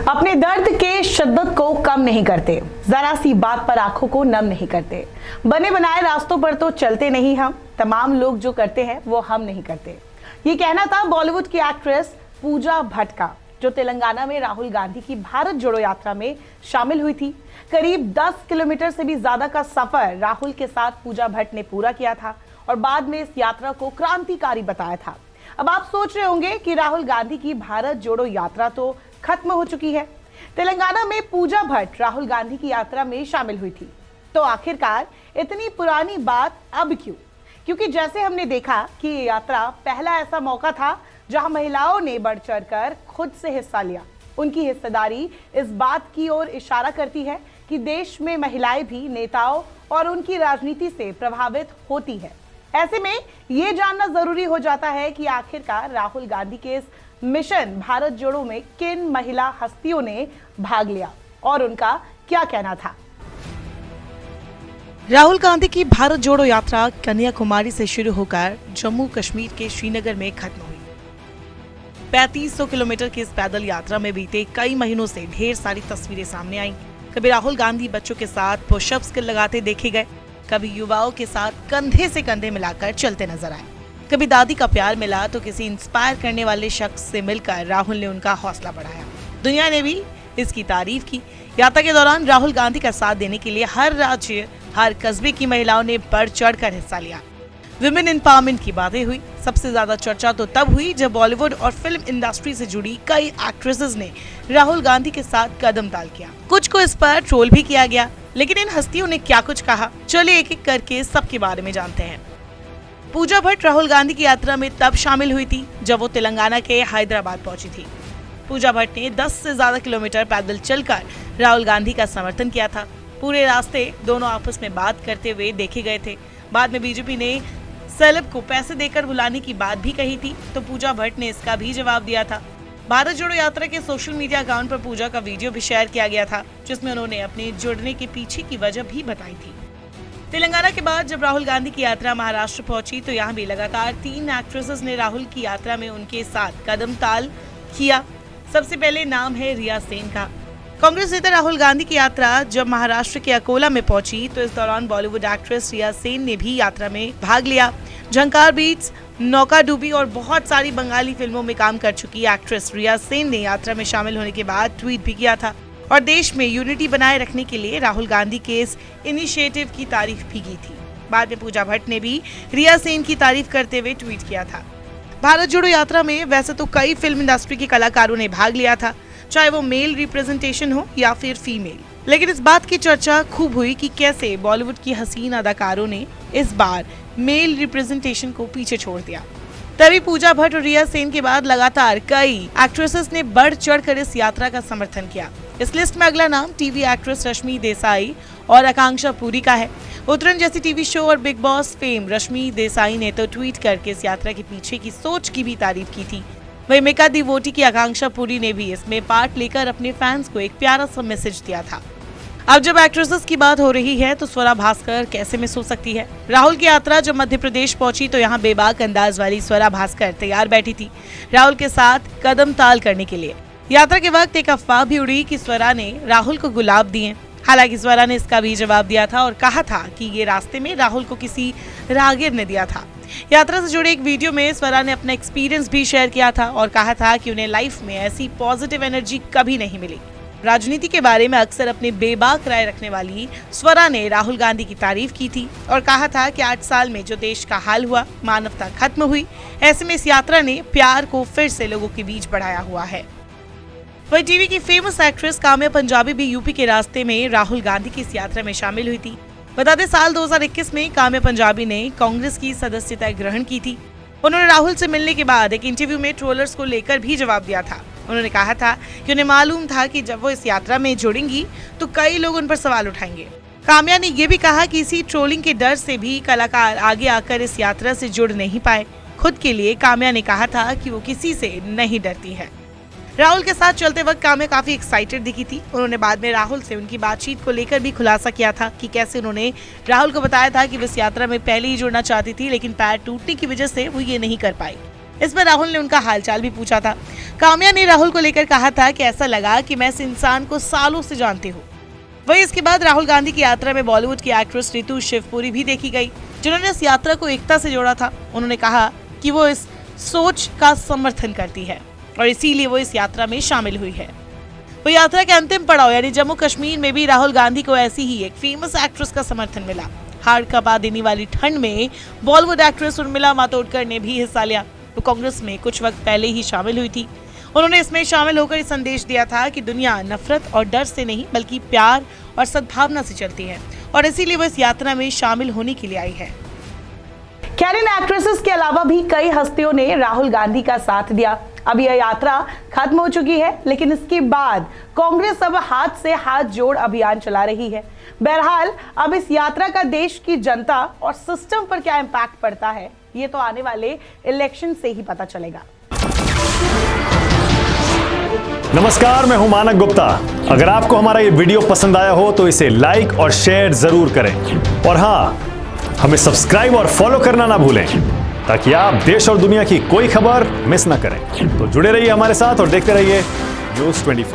अपने दर्द के शिद्दत को कम नहीं करते, जरा सी बात पर आंखों को नम नहीं करते। बने बनाए रास्तों पर तो चलते नहीं हम, तमाम लोग जो करते हैं वो हम नहीं करते। ये कहना था बॉलीवुड की एक्ट्रेस पूजा भट्ट का, जो तेलंगाना में राहुल गांधी की भारत जोड़ो यात्रा में शामिल हुई थी। करीब 10 किलोमीटर से भी ज्यादा का सफर राहुल के साथ पूजा भट्ट ने पूरा किया था और बाद में इस यात्रा को क्रांतिकारी बताया था। अब आप सोच रहे होंगे कि राहुल गांधी की भारत जोड़ो यात्रा तो खत्म हो चुकी है। तेलंगाना में पूजा भट्ट राहुल गांधी की यात्रा में शामिल हुई थी, तो आखिरकार इतनी पुरानी बात अब क्यों? क्योंकि जैसे हमने देखा कि ये यात्रा पहला ऐसा मौका था जहां महिलाओं ने बढ़ चढ़कर खुद से हिस्सा लिया। उनकी हिस्सेदारी इस बात की ओर इशारा करती है कि देश में महिलाएं भी नेताओं और उनकी राजनीति से प्रभावित होती है। ऐसे में ये जानना जरूरी हो जाता है कि आखिरकार राहुल गांधी के इस मिशन भारत जोड़ो में किन महिला हस्तियों ने भाग लिया और उनका क्या कहना था। राहुल गांधी की भारत जोड़ो यात्रा कन्याकुमारी से शुरू होकर जम्मू कश्मीर के श्रीनगर में खत्म हुई। 3500 किलोमीटर की इस पैदल यात्रा में बीते कई महीनों से ढेर सारी तस्वीरें सामने आईं। कभी राहुल गांधी बच्चों के साथ पुशअप्स लगाते देखे गए, कभी युवाओं के साथ कंधे से कंधे मिलाकर चलते नजर आए, कभी दादी का प्यार मिला तो किसी इंस्पायर करने वाले शख्स से मिलकर राहुल ने उनका हौसला बढ़ाया। दुनिया ने भी इसकी तारीफ की। यात्रा के दौरान राहुल गांधी का साथ देने के लिए हर राज्य, हर कस्बे की महिलाओं ने बढ़ चढ़कर हिस्सा लिया। विमेन एम्पावरमेंट की बातें हुई। सबसे ज्यादा चर्चा तो तब हुई जब बॉलीवुड और फिल्म इंडस्ट्री से जुड़ी कई एक्ट्रेसेस ने राहुल गांधी के साथ कदम ताल किया। कुछ को इस पर ट्रोल भी किया गया, लेकिन इन हस्तियों ने क्या कुछ कहा, चलिए एक एक करके सबके बारे में जानते हैं। पूजा भट्ट राहुल गांधी की यात्रा में तब शामिल हुई थी जब वो तेलंगाना के हैदराबाद पहुंची थी। पूजा भट्ट ने 10 से ज्यादा किलोमीटर पैदल चलकर राहुल गांधी का समर्थन किया था। पूरे रास्ते दोनों आपस में बात करते हुए देखे गए थे। बाद में बीजेपी ने सेलेब को पैसे देकर बुलाने की बात भी कही थी, तो पूजा भट्ट ने इसका भी जवाब दिया था। भारत जोड़ो यात्रा के सोशल मीडिया अकाउंट पर पूजा का वीडियो भी शेयर किया गया था, जिसमें उन्होंने अपने जुड़ने के पीछे की वजह भी बताई थी। तेलंगाना के बाद जब राहुल गांधी की यात्रा महाराष्ट्र पहुंची तो यहाँ भी लगातार 3 एक्ट्रेसेस ने राहुल की यात्रा में उनके साथ कदम ताल किया। सबसे पहले नाम है रिया सेन का। कांग्रेस नेता राहुल गांधी की यात्रा जब महाराष्ट्र के अकोला में पहुंची तो इस दौरान बॉलीवुड एक्ट्रेस रिया सेन ने भी यात्रा में भाग लिया। झंकार बीट्स, नौका डूबी और बहुत सारी बंगाली फिल्मों में काम कर चुकी एक्ट्रेस रिया सेन ने यात्रा में शामिल होने के बाद ट्वीट भी किया था और देश में यूनिटी बनाए रखने के लिए राहुल गांधी के इस इनिशिएटिव की तारीफ भी की थी। बाद में पूजा भट्ट ने भी रिया सेन की तारीफ करते हुए ट्वीट किया था। भारत जोड़ो यात्रा में वैसे तो कई फिल्म इंडस्ट्री के कलाकारों ने भाग लिया था, चाहे वो मेल रिप्रेजेंटेशन हो या फिर फीमेल, लेकिन इस बात की चर्चा खूब हुई कि कैसे बॉलीवुड की हसीन अदाकारों ने इस बार मेल रिप्रेजेंटेशन को पीछे छोड़ दिया। तभी पूजा भट्ट और रिया सेन के बाद लगातार कई एक्ट्रेसेस ने बढ़ चढ़कर इस यात्रा का समर्थन किया। इस लिस्ट में अगला नाम टीवी एक्ट्रेस रश्मि देसाई और आकांक्षा पुरी का है। उतरन जैसी टीवी शो और big boss fame Rashmi Desai ने तो ट्वीट करके इस यात्रा के पीछे की सोच की भी तारीफ की थी। वहीं मेका दिवोटी की आकांक्षा पुरी ने भी इसमें पार्ट लेकर अपने फैंस को एक प्यारा सा मैसेज दिया था। अब जब एक्ट्रेसेस की बात हो रही है तो स्वरा भास्कर कैसे मिस हो सकती है। राहुल की यात्रा जब मध्य प्रदेश पहुंची तो यहाँ बेबाक अंदाज वाली स्वरा भास्कर तैयार बैठी थी राहुल के साथ कदम ताल करने के लिए। यात्रा के वक्त एक अफवाह भी उड़ी कि स्वरा ने राहुल को गुलाब दिए। हालांकि स्वरा ने इसका भी जवाब दिया था और कहा था कि ये रास्ते में राहुल को किसी राहगीर ने दिया था। यात्रा से जुड़े एक वीडियो में स्वरा ने अपना एक्सपीरियंस भी शेयर किया था और कहा था कि उन्हें लाइफ में ऐसी पॉजिटिव एनर्जी कभी नहीं मिली। राजनीति के बारे में अक्सर अपने बेबाक राय रखने वाली स्वरा ने राहुल गांधी की तारीफ की थी और कहा था कि 8 साल में जो देश का हाल हुआ, मानवता खत्म हुई, ऐसे में इस यात्रा ने प्यार को फिर से लोगों के बीच बढ़ाया हुआ है। वही टीवी की फेमस एक्ट्रेस काम्या पंजाबी भी यूपी के रास्ते में राहुल गांधी की इस यात्रा में शामिल हुई थी। बता दें, साल 2021 में काम्या पंजाबी ने कांग्रेस की सदस्यता ग्रहण की थी। उन्होंने राहुल से मिलने के बाद एक इंटरव्यू में ट्रोलर्स को लेकर भी जवाब दिया था। उन्होंने कहा था कि उन्हें मालूम था कि जब वो इस यात्रा में जुड़ेंगी तो कई लोग उन पर सवाल उठाएंगे। काम्या ने ये भी कहा कि इसी ट्रोलिंग के डर से भी कलाकार आगे आकर इस यात्रा से जुड़ नहीं पाए। खुद के लिए काम्या ने कहा था कि वो किसी से नहीं डरती है। राहुल के साथ चलते वक्त काम्या काफी एक्साइटेड दिखी थी। उन्होंने बाद में राहुल से उनकी बातचीत को लेकर भी खुलासा किया था कि कैसे उन्होंने राहुल को बताया था कि वो इस यात्रा में पहले ही जुड़ना चाहती थी, लेकिन पैर टूटने की वजह से वो ये नहीं कर पाई। इस पर राहुल ने उनका हालचाल भी पूछा था। काम्या ने राहुल को लेकर कहा था कि ऐसा लगा कि मैं इस इंसान को सालों से जानती हूँ। वहीं इसके बाद राहुल गांधी की यात्रा में बॉलीवुड की एक्ट्रेस रितु शिवपुरी भी देखी गई, जिन्होंने इस यात्रा को एकता से जोड़ा था। उन्होंने कहा कि वो इस सोच का समर्थन करती है और इसीलिए वो इस यात्रा में शामिल हुई है। वो यात्रा के अंतिम पड़ाव यानी जम्मू कश्मीर में भी राहुल गांधी को ऐसी ही एक फेमस एक्ट्रेस का समर्थन मिला। हाड़ कपा देने वाली ठंड में बॉलीवुड एक्ट्रेस उर्मिला मातोंडकर ने भी हिस्सा लिया। वो कांग्रेस में कुछ वक्त पहले ही शामिल हुई थी। उन्होंने इसमें शामिल होकर ये संदेश दिया था कि दुनिया नफरत और डर से नहीं बल्कि प्यार और सद्भावना से चलती है और इसीलिए वो इस यात्रा में शामिल होने के लिए आई है। खैर, इन एक्ट्रेसेस के अलावा भी कई हस्तियों ने राहुल गांधी का साथ दिया। अब यह यात्रा खत्म हो चुकी है, लेकिन इसके बाद कांग्रेस अब हाथ से हाथ जोड़ अभियान चला रही है। बहरहाल अब इस यात्रा का देश की जनता और सिस्टम पर क्या इम्पैक्ट पड़ता है, ये तो आने वाले इलेक्शन से ही पता चलेगा। नमस्कार, मैं हूं मानक गुप्ता। अगर आपको हमारा ये वीडियो पसंद आया हो तो इसे लाइक और शेयर जरूर करें और हाँ, हमें सब्सक्राइब और फॉलो करना ना भूलें ताकि आप देश और दुनिया की कोई खबर मिस ना करें। तो जुड़े रहिए हमारे साथ और देखते रहिए News 24।